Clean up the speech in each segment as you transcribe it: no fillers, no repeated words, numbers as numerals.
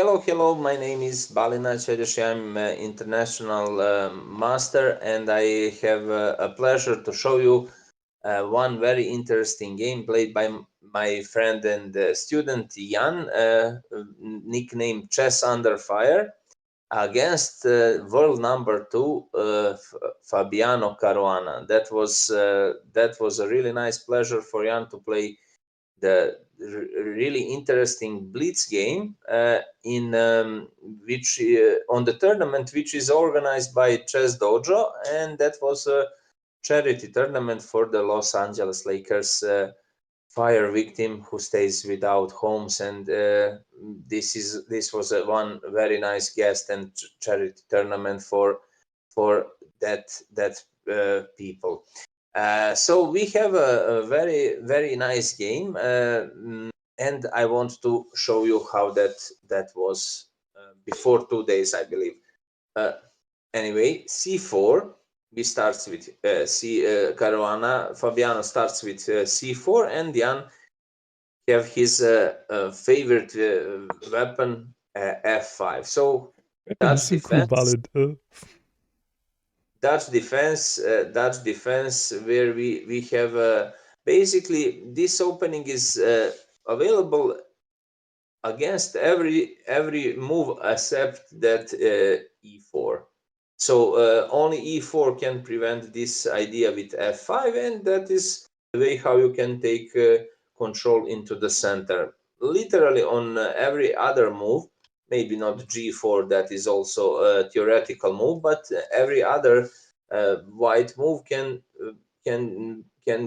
Hello. My name is Balina Čedeši. I'm international master, and I have a pleasure to show you one very interesting game played by my friend and student Jan, nicknamed Chess Under Fire, against world number 2 Fabiano Caruana. That was a really nice pleasure for Jan to play the really interesting blitz game in which on the tournament, which is organized by ChessDojo, and that was a charity tournament for the Los Angeles Lakers fire victim who stays without homes. And this was one very nice guest and charity tournament for that people. So we have a very nice game, and I want to show you how that was before 2 days, I believe. Anyway, c4. We starts with Caruana. Fabiano starts with c4, and Jan have his favorite weapon, f5. So That's so cool, Valid. Dutch defense, where we have basically this opening is available against every move except that e4. So only e4 can prevent this idea with f5, and that is the way how you can take control into the center. Literally on every other move, maybe not g4, that is also a theoretical move, but every other white move can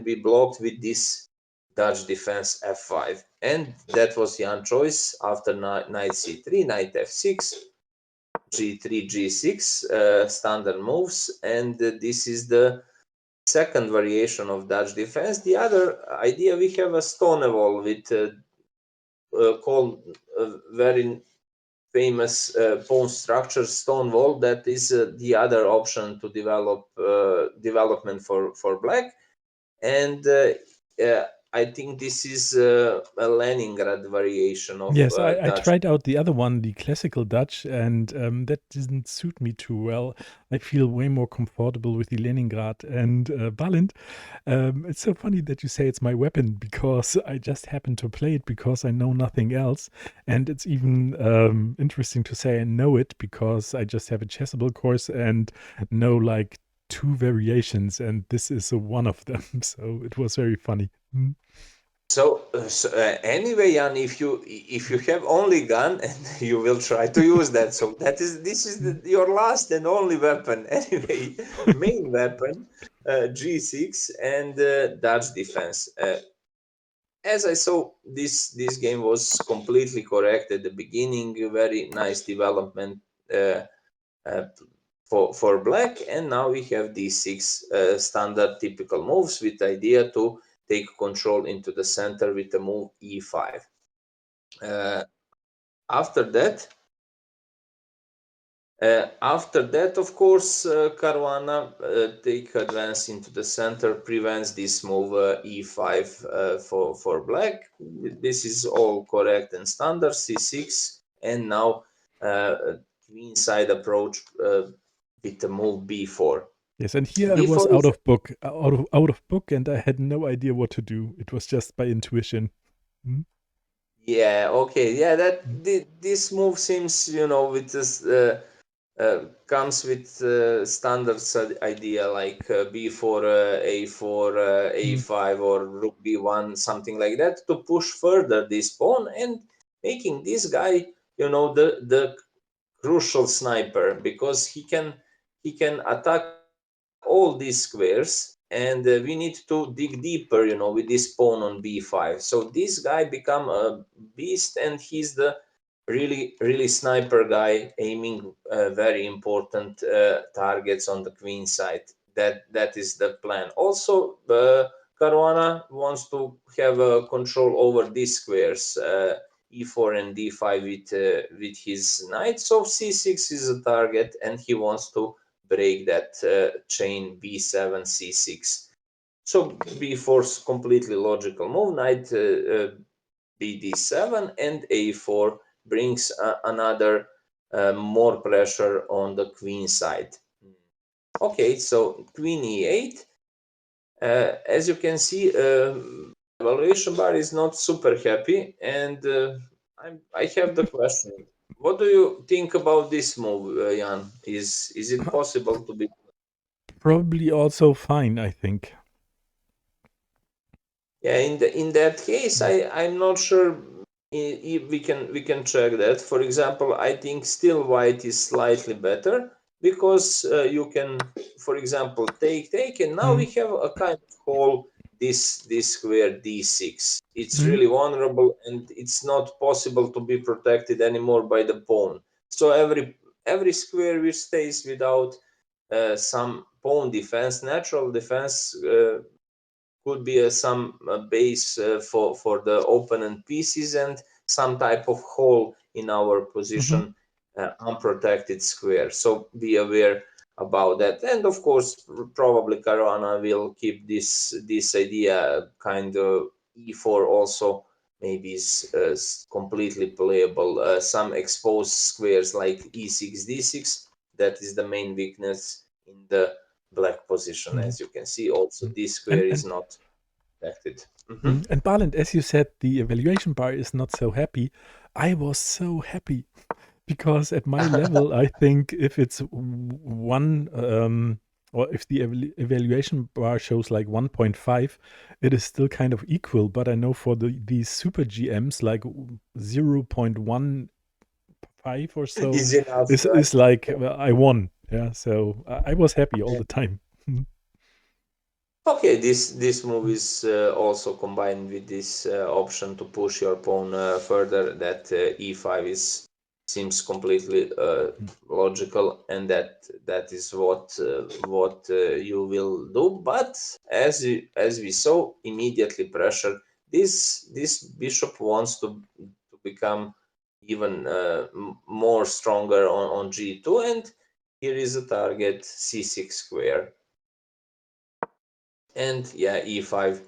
be blocked with this Dutch defense f5. And that was Jan's choice after knight c3, knight f6, g3, g6, standard moves. And this is the second variation of Dutch defense. The other idea, we have a stone wall with called very famous pawn structure, stone wall. That is the other option to develop development for black. And I think this is a Leningrad variation of Yes, I Dutch. tried out the other one, the classical Dutch, and that didn't suit me too well. I feel way more comfortable with the Leningrad. And Balint, it's so funny that you say it's my weapon, because I just happen to play it because I know nothing else. And it's even interesting to say I know it because I just have a Chessable course and know like 2 variations, and this is one of them. So it was very funny. So anyway, Jan, if you have only gun, and you will try to use that, so this is your last and only weapon. Anyway, main weapon, g6 and Dutch defense. As I saw, this game was completely correct at the beginning. Very nice development for black, and now we have d6 standard typical moves with the idea to take control into the center with the move e5. After that, of course, Caruana take advance into the center, prevents this move e5 for black. This is all correct and standard. c6, and now queen side approach with the move b4. Yes, and here I was out of book, and I had no idea what to do. It was just by intuition. Yeah, okay, yeah. This move seems, with this comes with standard idea like b4, a4, a5, or rook b1, something like that, to push further this pawn and making this guy, the crucial sniper, because he can attack all these squares, and we need to dig deeper, with this pawn on b5. So this guy become a beast, and he's the really sniper guy, aiming very important targets on the queen side. That is the plan. Also, Caruana wants to have control over these squares, e4 and d5 with his knight. So c6 is a target, and he wants to break that chain b7, c6. So b4 is completely logical move. Knight bd7 and a4 brings another more pressure on the queen side. Okay, so queen e8. As you can see, evaluation bar is not super happy, and I have the question: what do you think about this move, Jan? Is it possible to be? Probably also fine, I think. Yeah, in that case, I'm not sure if we can check that. For example, I think still white is slightly better because you can, for example, take, and now we have a kind of hole, this square d6. It's Mm, really vulnerable, and it's not possible to be protected anymore by the pawn. So every square which stays without some pawn defense, natural defense, could be some base for the opponent pieces and some type of hole in our mhm, position, unprotected square. So be aware about that. And of course, probably Caruana will keep this idea kind of e4 also. Maybe is completely playable. Some exposed squares like e6, d6. That is the main weakness in the black position. mhm, As you can see, also mm. this And square is and not protected. and Barland, as you said, the evaluation bar is not so happy. I was so happy because at my level, I think if it's one or if the evaluation bar shows like 1.5, it is still kind of equal. But I know for these super GMs, like 0.15 or so Is enough, is right? like I won. Yeah, so I was happy all Yeah. the time. Okay, this move is also combined with this option to push your pawn further. That e5 is seems completely logical, and that is what you will do. But as we saw, immediately pressure. This bishop wants to become even more stronger on g2, and here is a target c6 square. And yeah, e5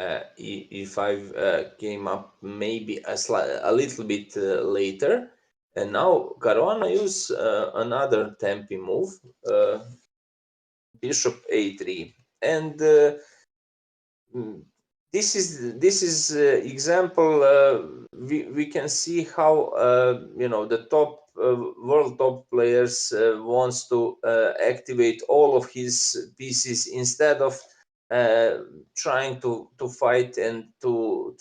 e5 came up maybe a little bit later, and now Caruana use another tempy move, uh, bishop a3, and mm, this is example. We can see how the top world top players wants to activate all of his pieces instead of trying to fight and to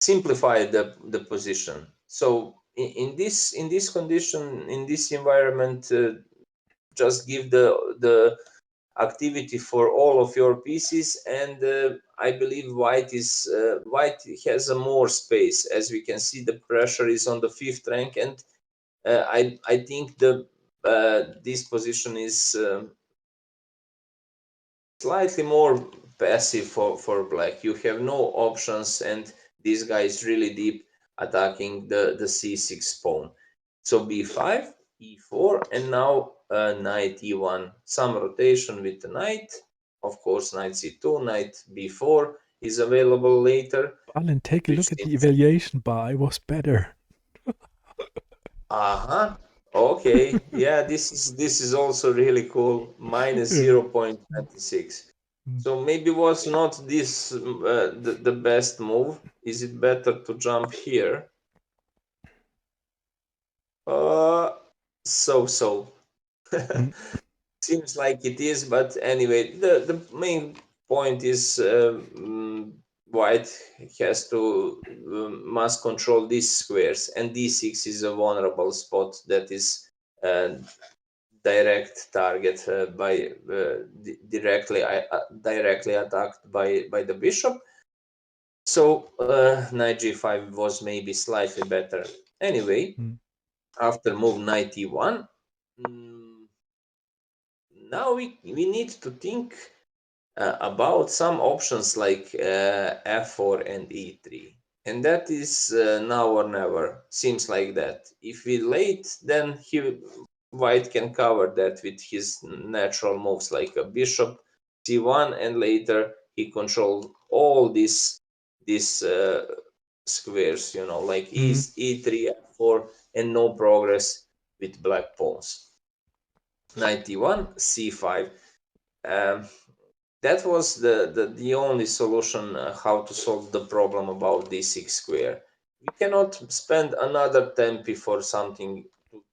simplify the position. So in this condition, in this environment, just give the activity for all of your pieces, and I believe white has a more space. As we can see, the pressure is on the fifth rank, and I think the this position is slightly more passive for black. You have no options, and this guy is really deep, attacking the c6 pawn. So b5, e4, and now knight e1. Some rotation with the knight. Of course, knight c2, knight b4 is available later, Alan, take a which look at the seems. evaluation bar. I was better. Uh-huh. Okay. Yeah, this is also really cool. Minus Yeah. 0.26. Mm. So maybe was not this the best move. Is it better to jump here? Uh, so. Mm. Seems like it is, but anyway, the main point is white has to must control these squares, and d6 is a vulnerable spot that is uh, direct target by directly attacked by the bishop. So knight g5 was maybe slightly better. Anyway, Mm. after move knight e1, now we need to think about some options like f4 and e3, and that is now or never. Seems like that if we late, then white can cover that with his natural moves like a bishop c1, and later he controls all this these squares, like Mm. e3, f4, and no progress with black pawns. 91, c5. Um, that was the only solution how to solve the problem about d6 square. We cannot spend another tempi for something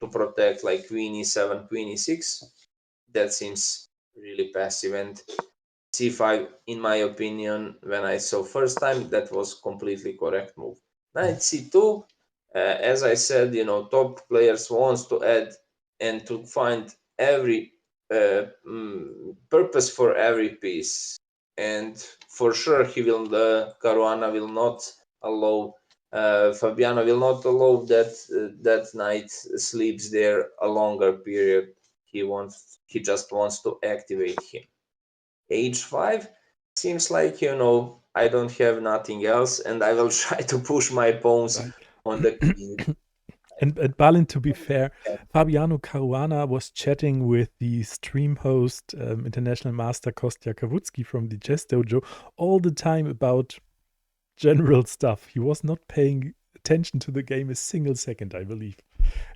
to protect like queen e7, queen e6. That seems really passive. And c5, in my opinion, when I saw first time, that was completely correct move. Knight c2, as I said, top players wants to add and to find every purpose for every piece. And for sure, Caruana will not allow, Fabiano will not allow that knight sleeps there a longer period. He just wants to activate him. H5 seems like, I don't have nothing else, and I will try to push my pawns Right. on the queen. And Balin, to be fair, Fabiano Caruana was chatting with the stream host, international master Kostya Kavutsky from the ChessDojo all the time about general stuff. He was not paying attention to the game a single second, I believe.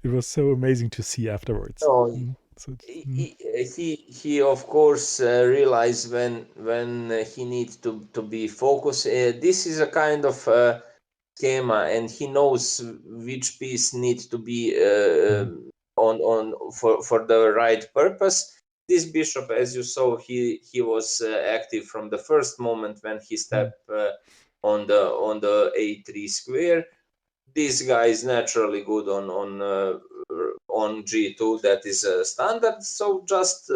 It was so amazing to see afterwards. No, So, he of course realized when he needs to be focused. This is a kind of schema, and he knows which piece needs to be on for the right purpose. This bishop, as you saw, he was active from the first moment when he stepped on the a3 square. This guy is naturally good on g2. That is a standard. So just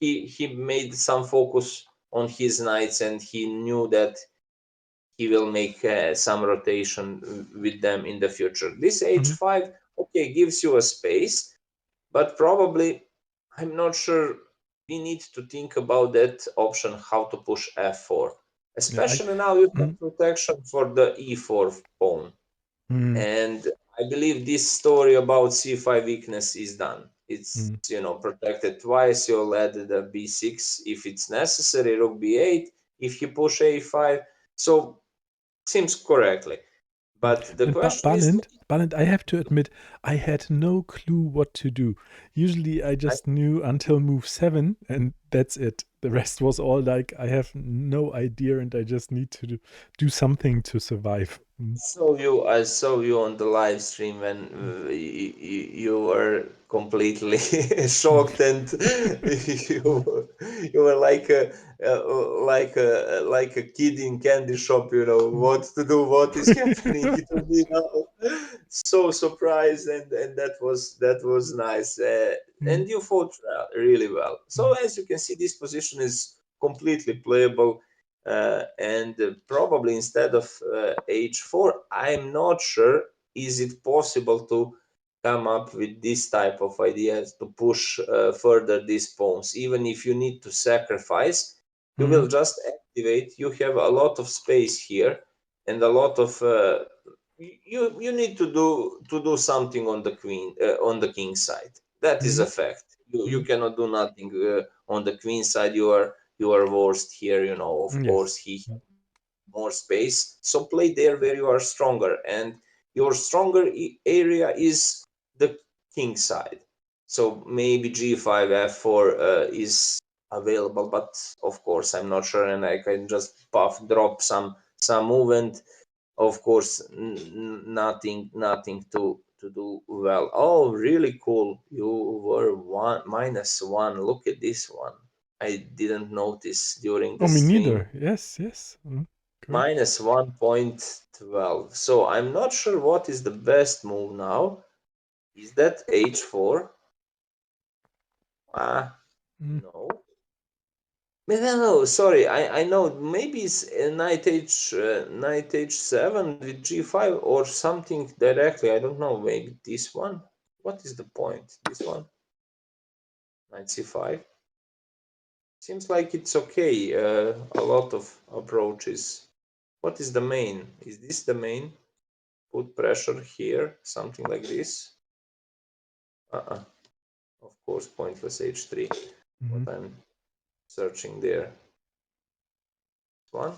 he made some focus on his knights, and he knew that he will make some rotation with them in the future. This h5, okay, gives you a space, but probably I'm not sure. We need to think about that option, how to push f4, yeah, especially now you mm, have protection for the e4 pawn. mm, And I believe this story about c5 weakness is done. It's mm. protected twice. You'll add the b6 if it's necessary, rook b8 if you push a5. So seems correctly. But the And question is, Balint, I have to admit, I had no clue what to do. Usually, I I just knew until move 7, and that's it. The rest was all like, I have no idea, and I just need to do something to survive. I saw you on the live stream when you were completely shocked, and you were like a kid in candy shop. What to do, what is happening to me now. So surprised, and that was nice. And you fought really well. So as you can see, this position is completely playable. And probably instead of h4, I'm not sure is it possible to come up with this type of ideas to push further these pawns. Even if you need to sacrifice, you will just activate. You have a lot of space here, and a lot of you need to do something on the queen on the king side. That is a fact. You cannot do nothing on the queen side. You are worst here. Of Yes. course, he has more space. So play there where you are stronger, and your stronger area is the king side. So maybe g5, f4 is available, but of course I'm not sure, and I can just drop some movement. Of course, nothing to do well. Oh, really cool. You were -1. Look at this one. I didn't notice during Oh, the me stream. neither. Yes, yes. Great. -1.12. So I'm not sure what is the best move now. Is that h4? Ah, no. No, sorry, I know. Maybe it's knight h7 with g5 or something directly. I don't know. Maybe this one. What is the point? This one, knight c5. Seems like it's okay. A lot of approaches. What is the main? Is this the main? Put pressure here, something like this. Of course, pointless h3. What I'm searching there. One.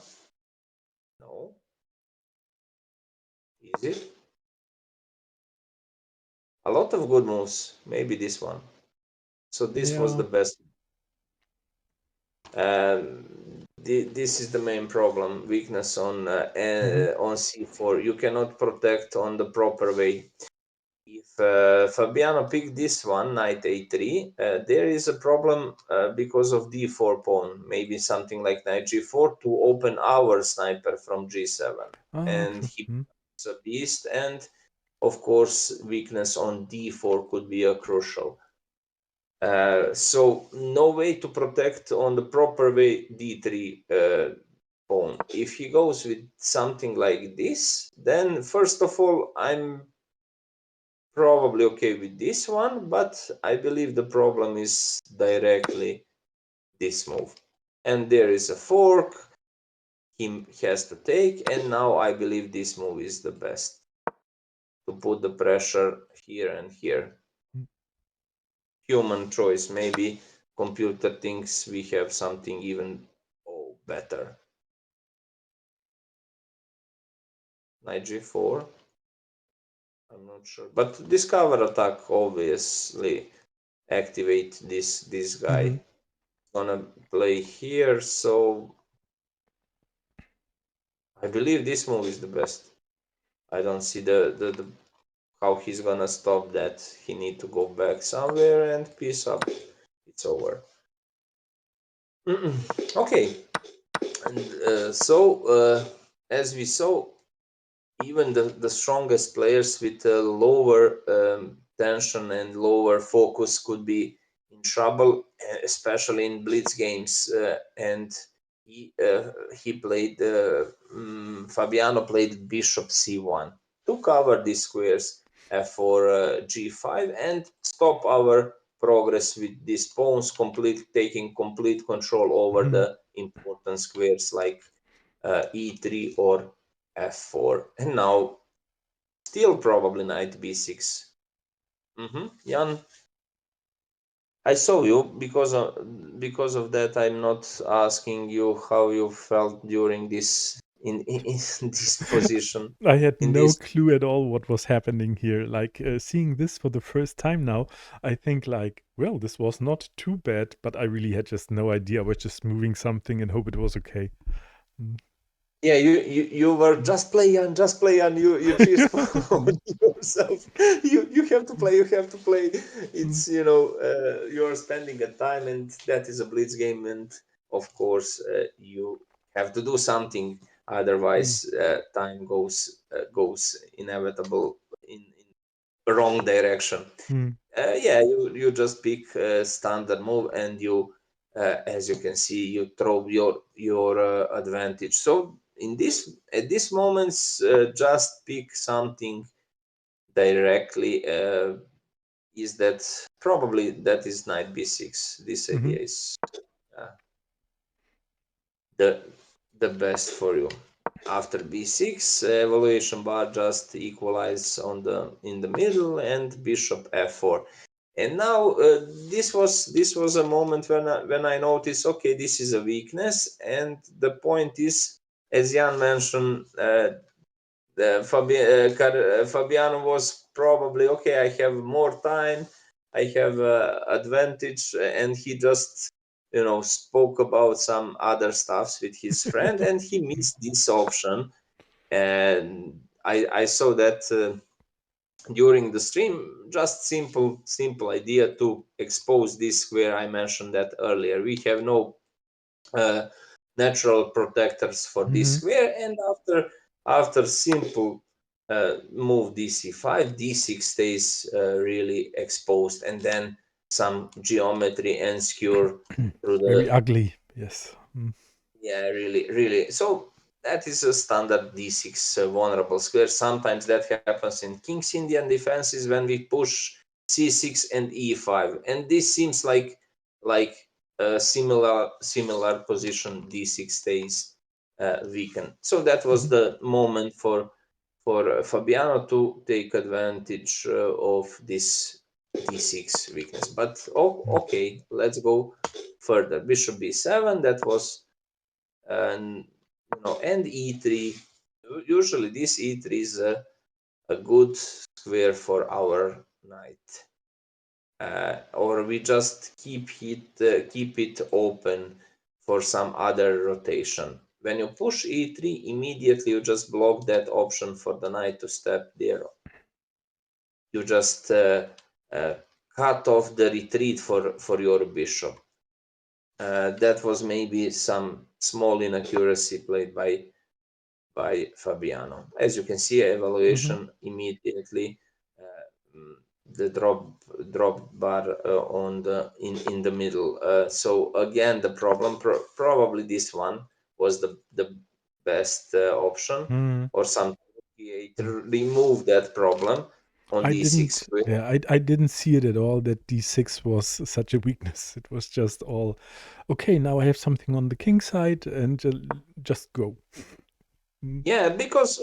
No. Is it? A lot of good moves. Maybe this one. So this was Yeah. the best. This is the main problem. Weakness on on c4. You cannot protect on the proper way. If Fabiano picked this one, knight a3, there is a problem because of d4 pawn. Maybe something like knight g4 to open our sniper from g7. Ah, And true. he is a beast, and of course weakness on d4 could be a crucial. So no way to protect on the proper way d3 pawn. If he goes with something like this, then first of all I'm probably okay with this one, but I believe the problem is directly this move. And there is a fork he has to take, and now I believe this move is the best to put the pressure here and here. Human choice, maybe computer thinks we have something even better. Knight g4. I'm not sure, but discover attack obviously activate this guy. Gonna play here, so I believe this move is the best. I don't see the how he's gonna stop that. He need to go back somewhere and piece up. It's over. Okay, and as we saw, even the strongest players with lower tension and lower focus could be in trouble, especially in blitz games. And he played Fabiano played bishop c1 to cover these squares for g5 and stop our progress with these pawns, taking complete control over the important squares like e3 or f4. And now still probably knight b6. Jan, I saw you because of that. I'm not asking you how you felt during this in this position I had in no this. clue at all what was happening here. Like seeing this for the first time now, I think like, well, this was not too bad, but I really had just no idea. I was just moving something and hope it was okay. Yeah, you were just play and you cheers for yourself. You have to play. You have to play. It's you are spending a time, and that is a blitz game, and of course you have to do something. Otherwise, time goes inevitable in the wrong direction. Yeah, you just pick standard move, and you, as you can see, you throw your advantage. So in this at this moments, just pick something directly. Is that probably that is knight b6? This idea is uh, the the best for you. After b6, evaluation bar just equalize on the in the middle, and bishop f4. And now this was a moment when I noticed, okay, this is a weakness, and the point is, as Jan mentioned, Fabiano was probably okay. I have more time, I have advantage, and he just spoke about some other stuffs with his friend, and he missed this option. And I saw that. During the stream, just simple idea to expose this square. I mentioned that earlier. We have no uh, natural protectors for this square, and after simple move dc5, d6 stays really exposed, and then some geometry and skewer through Very the. ugly. Yes. Yeah, really. So that is a standard d6 vulnerable square. Sometimes that happens in King's Indian defenses when we push c6 and e5, and this seems like a similar position. D6 stays weakened. So that was the moment for Fabiano to take advantage of this d6 weakness. But okay, let's go further. Bishop b7. That was and and e3. Usually this e3 is a good square for our knight. Or we just keep it open for some other rotation. When you push e3, immediately you just block that option for the knight to step there. You just cut off the retreat for your bishop. That was maybe some small inaccuracy played by Fabiano. As you can see, evaluation immediately. The drop bar on the in the middle. So again, the problem probably this one was the best option, or some creator remove that problem on I d6 didn't, square. yeah, I didn't see it at all that d6 was such a weakness. It was just all, okay, now I have something on the king side and just go. Yeah, because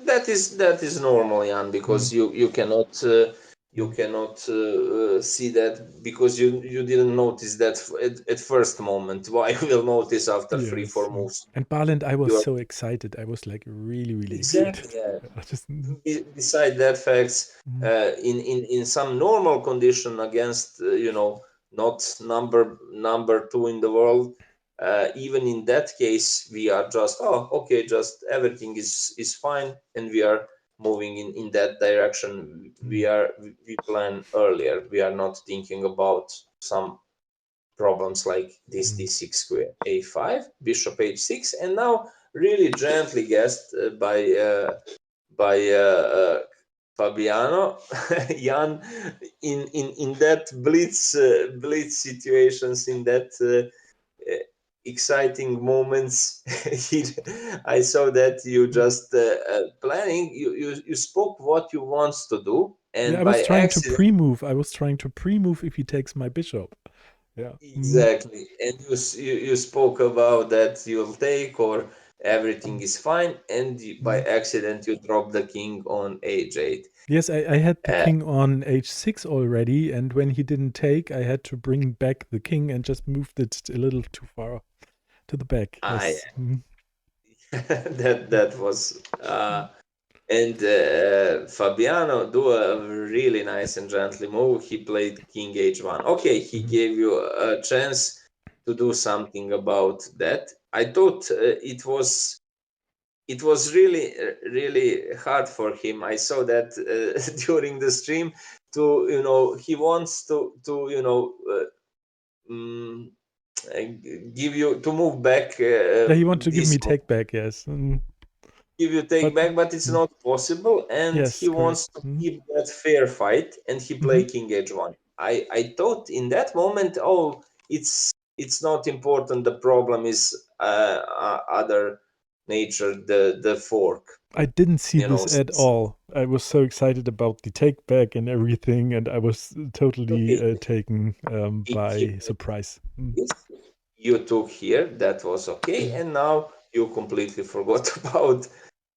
that is normal, Jan, because you cannot see that, because you didn't notice that at first moment. Why you will notice after three, Yes. four moves? And Barland, I was You are so excited. I was like really, really excited. exactly, yeah. I just, Beside that facts, in some normal condition against not number two in the world, even in that case we are just, oh okay, just everything is fine, and we are moving in that direction we planned earlier. We are not thinking about some problems like this d6 square, a5, bishop h6, and now really gently guessed by Fabiano. Jan, in that blitz situations, in that exciting moments, I saw that you just planning. You spoke what you want to do, yeah, and I by was trying to accident. pre-move. I was trying to pre-move if he takes my bishop. Yeah. Exactly, and you spoke about that you'll take, or everything is fine, and by accident you drop the king on h8. Yes, I had the Uh, king on h6 already, and when he didn't take, I had to bring back the king and just moved it a little too far to the back. I Yes. that was and Fabiano do a really nice and gently move. He played king h1. Okay, he gave you a chance to do something about that. I thought it was really hard for him. I saw that during the stream. To he wants to mm, give you to move back Yeah, he wanted to give this, me take back, yes. give you take But back, but it's not possible, and he yes, wants correct. to keep that fair fight, and he play king h1. I thought in that moment, oh, it's not important, the problem is other nature, the fork, I didn't see you know. this at all. I was so excited about the take back and everything, and I was totally Okay, taken he by played surprise. this, you took here, that was okay, and now you completely forgot about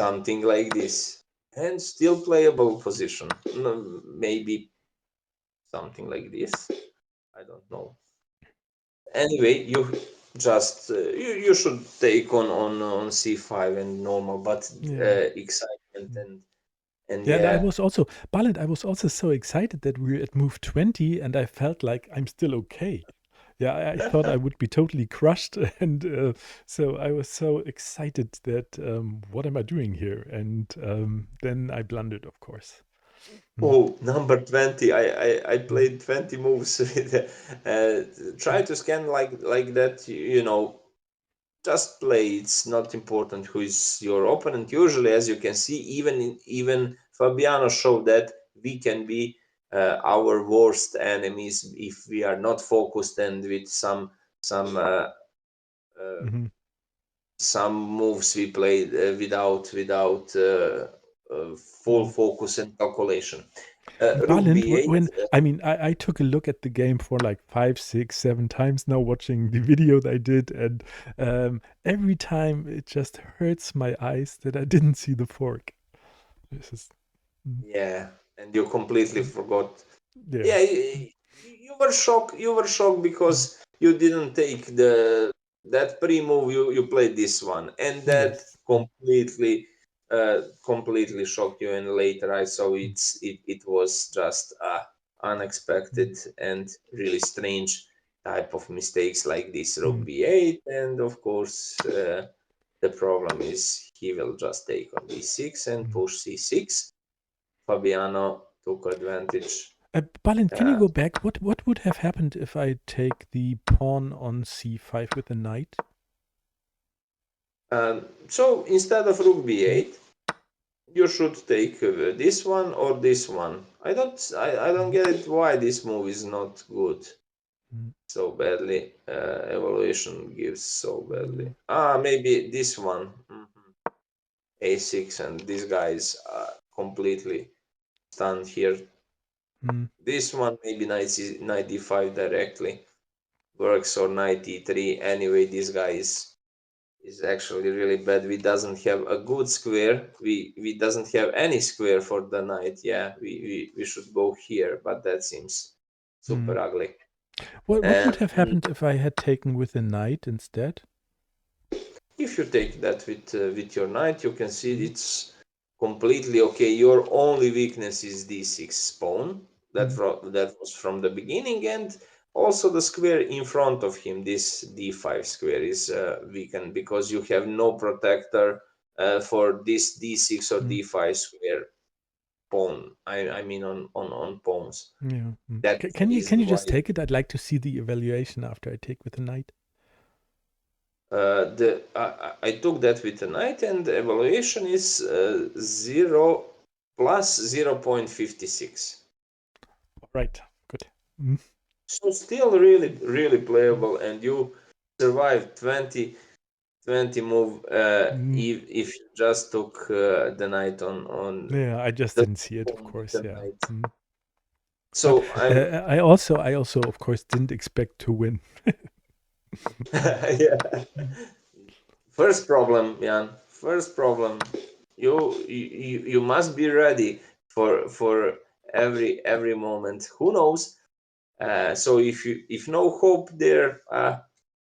something like this, and still playable position. Maybe something like this, I don't know. Anyway, you just you should take on c5 and normal, but Yeah. excitement and Yeah, and I yeah. was also, Balint, I was also so excited that we were at move 20 and I felt like I'm still okay. Yeah, I thought I would be totally crushed. And so I was so excited that what am I doing here? And then I blundered, of course. Oh, number 20. I played 20 moves with try to scan like that, just play. It's not important who is your opponent. Usually, as you can see, even Fabiano showed that we can be our worst enemies if we are not focused, and with some uh, Hmm. some moves we played without full focus and calculation. Rook Balint, b8. when I mean, I took a look at the game for like 5, 6, 7 times now, watching the video that I did, and every time it just hurts my eyes that I didn't see the fork. This is, mm, Yeah, and you completely mm, forgot. yeah. Yeah, you were shocked. You were shocked because you didn't take that pre-move you played this one, and that Yes. completely shocked you. And later I saw it was just unexpected and really strange type of mistakes like this rook b8, and of course the problem is he will just take on d6 and push c6. Fabiano took advantage. Balint, can you Uh, go back? What would have happened if I take the pawn on c5 with the knight? so instead of rook Mm, b8, you should take this one or this one. I don't mm, get it why this move is not good mm, so badly. Evaluation gives so badly. mm, Maybe this one. A6, and these guys are completely stunned here. mm, This one maybe knight d5 directly works, or knight e3. Anyway, this guy is actually really bad. We doesn't have a good square. We doesn't have any square for the knight. Yeah, we should go here, but that seems mm. super ugly. What would And have happened if I had taken with the knight instead? if you take that with your knight, you can see Mm, it's completely okay. Your only weakness is d6 pawn. mm, That was from the beginning, and also the square in front of him, this d5 square, is weakened because you have no protector for this d6 or mm. d5 square pawn. I mean on pawns. Yeah. That's the Can reason you why. just take it? I'd like to see the evaluation after I take with the knight. I took that with a knight, and the evaluation is 0 plus 0.56. Right. Good. Mm, So still really playable, and you survived 20 move mm. if you just took the knight on Yeah, I just the didn't see it, of pawn with course. the Yeah. knight. Mm. But So I'm I also, of course, didn't expect to win. yeah. Mm, First problem, Jan. First problem. You must be ready for every moment. Who knows? So if no hope there,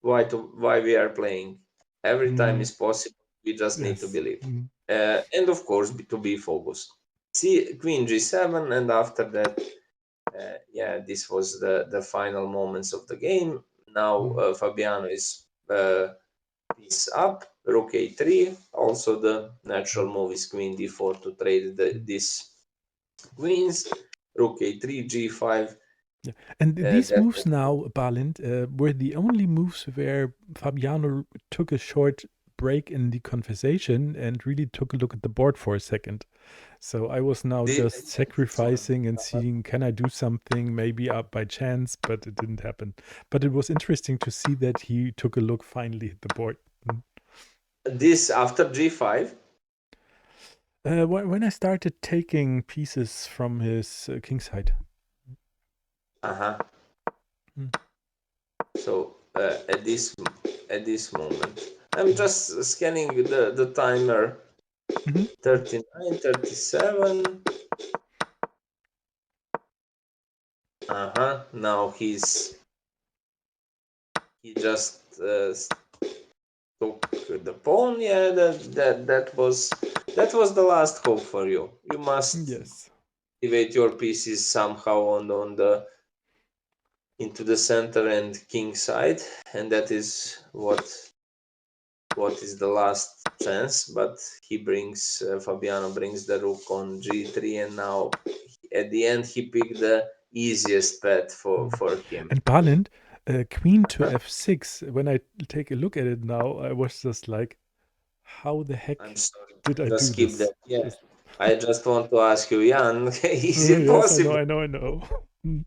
why we are playing? Every time mm, is possible. We just need to yes. believe, Mm, and of course to be focused. See Queen G7, and after that, yeah, this was the final moments of the game. Now mm, Fabiano is piece up, rook a3. Also, the natural mm, move is queen d4 to trade mm. these queens. Rook a3, g5. Yeah. And these That moves now, Balint, were the only moves where Fabiano took a short break in the conversation and really took a look at the board for a second. So I was now this, just this one. sacrificing and seeing, can I do something, maybe up by chance, but it didn't happen. But it was interesting to see that he took a look finally at the board. Mm. This after g5. When I started taking pieces from his king side. Uh-huh. Mm, So at this moment, I'm mm, just scanning the timer. mhm, mm, 39, 37. Uh-huh. Now he just took the pawn. Yeah, that was the last hope for you. You must yes. activate your pieces somehow on the into the center and king side, and that is what is the last chance. But he brings Fabiano brings the rook on g3, and now at the end he picked the easiest path Mm. for him. And Balint, queen to f6. When I take a look at it now, I was just like, how the I'm heck sorry, did I just do skip this? that. Yeah, Just, I just want to ask you, Jan, is it yes, I know, possible? I know, I know. Mm,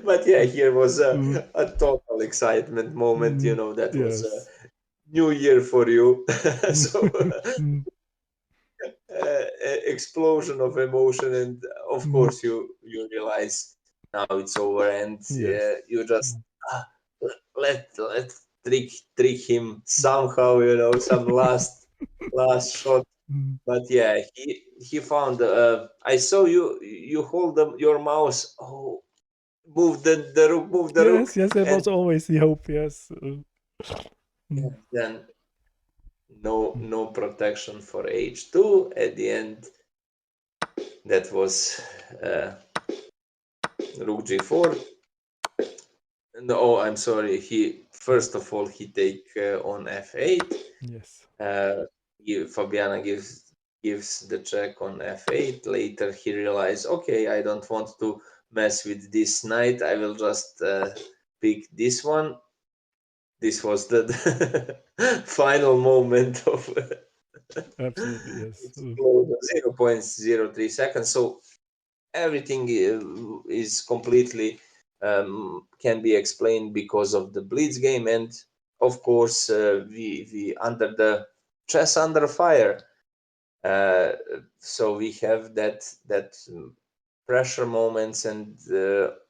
But yeah, mm, here was mm, a total excitement moment. mm, That was a yes. new year for you. Mm, So mm, explosion of emotion, and of mm, course you realize now it's over, and yes. you just Mm, ah, let trick him somehow. Some last shot. mm. But yeah, he found. I saw you hold your mouse. Oh, move the rook, move the rook, Yes, yes, that and was always the hope. Yes. Mm, Then mm. no protection for h2. At the end, that was rook g4. No, oh, I'm sorry. He first of all he take on f8. Yes. Fabiana gives the check on f8. Later he realized, okay, I don't want to mess with this knight. I will just pick this one. This was the final moment of Absolutely, yes. explosion, 0.03 seconds. So everything is completely can be explained because of the blitz game, and of course we under the chess under fire. uh, so we have that pressure moments, and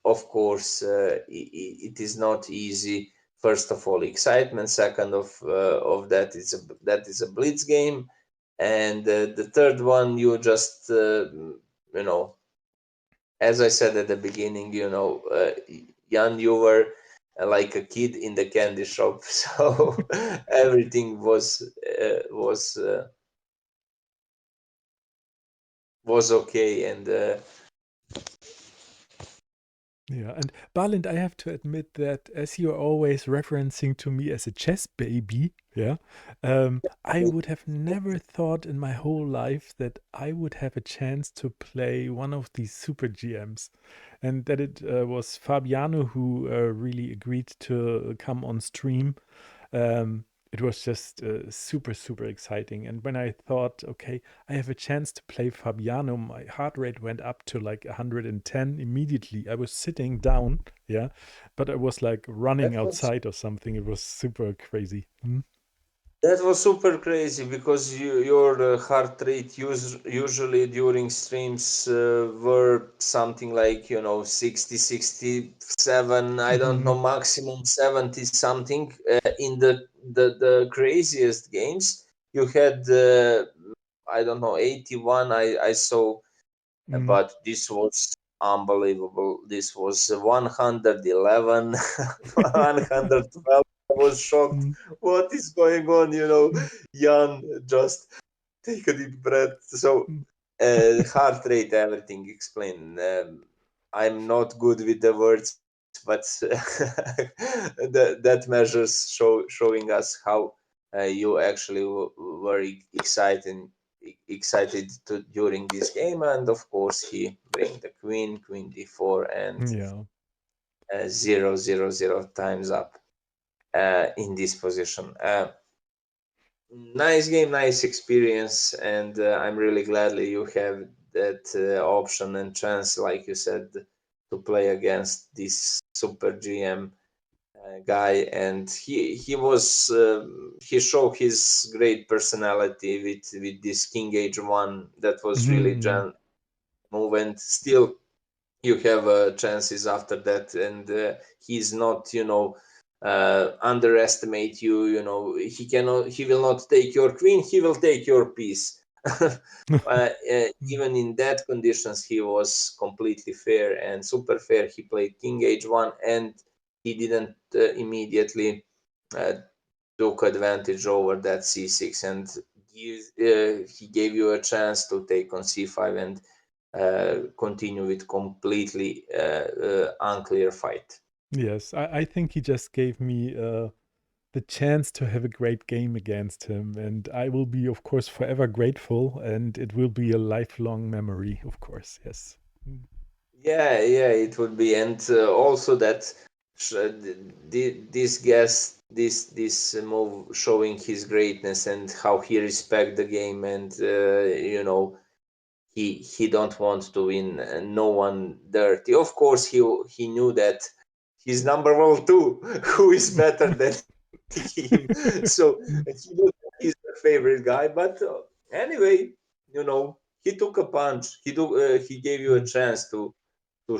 of course it is not easy. First of all, excitement. Second of that is a blitz game, and the third one, you just you know as I said at the beginning, Jan, you were like a kid in the candy shop, so everything was okay, and Yeah, and Balint, I have to admit that as you're always referencing to me as a chess baby, yeah, I would have never thought in my whole life that I would have a chance to play one of these super GMs, and that it was Fabiano who really agreed to come on stream. It was just super, super exciting. And when I thought, okay, I have a chance to play Fabiano, my heart rate went up to like 110 immediately. I was sitting down, yeah, but I was like running that was outside or something. It was super crazy. that was super crazy because your heart rate usually during streams were something like 60, 67. I don't know, Mhm. maximum 70 something. In the craziest games, you had I don't know, 81. I saw, Mm. but this was unbelievable. This was 111, 112. I was shocked. Mm. What is going on? Mm. Jan, just take a deep breath. So, Mm. heart rate, everything explained. I'm not good with the words, but that measures showing us how you actually were excited during this game, and of course he bring the queen d4, and Yeah. 0 0 0 times up in this position. Nice game, nice experience, and I'm really gladly you have that option and chance, like you said, to play against this super GM guy, and he showed his great personality with this king h1. That was really Mhm. move, and still you have chances after that, and he's not underestimate you. He will not take your queen, he will take your piece. Mm. Even in that conditions, he was completely fair and super fair. He played king h1, and he didn't immediately uh, took advantage over that c6, and he gave you a chance to take on c5 and continue with completely unclear fight. Yes, I think he just gave me the chance to have a great game against him. And I will be, of course, forever grateful. And it will be a lifelong memory, of course. Yes. Mm. Yeah, it would be, and also that this guest, this move showing his greatness and how he respect the game, and he don't want to win no one dirty. Of course, he knew that he's number one too. Who is better than him? So Mm. he knew that he's the favorite guy. But anyway, he took a punch. He gave you a Mm. chance to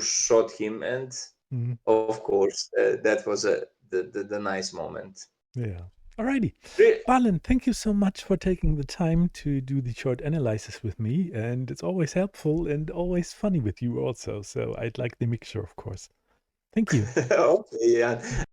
shot him, and Mm. of course that was the nice moment. Yeah. Alrighty. Re- Balin, thank you so much for taking the time to do the short analysis with me. And it's always helpful and always funny with you also. So I'd like the mixture, of course. Thank you. okay, yeah.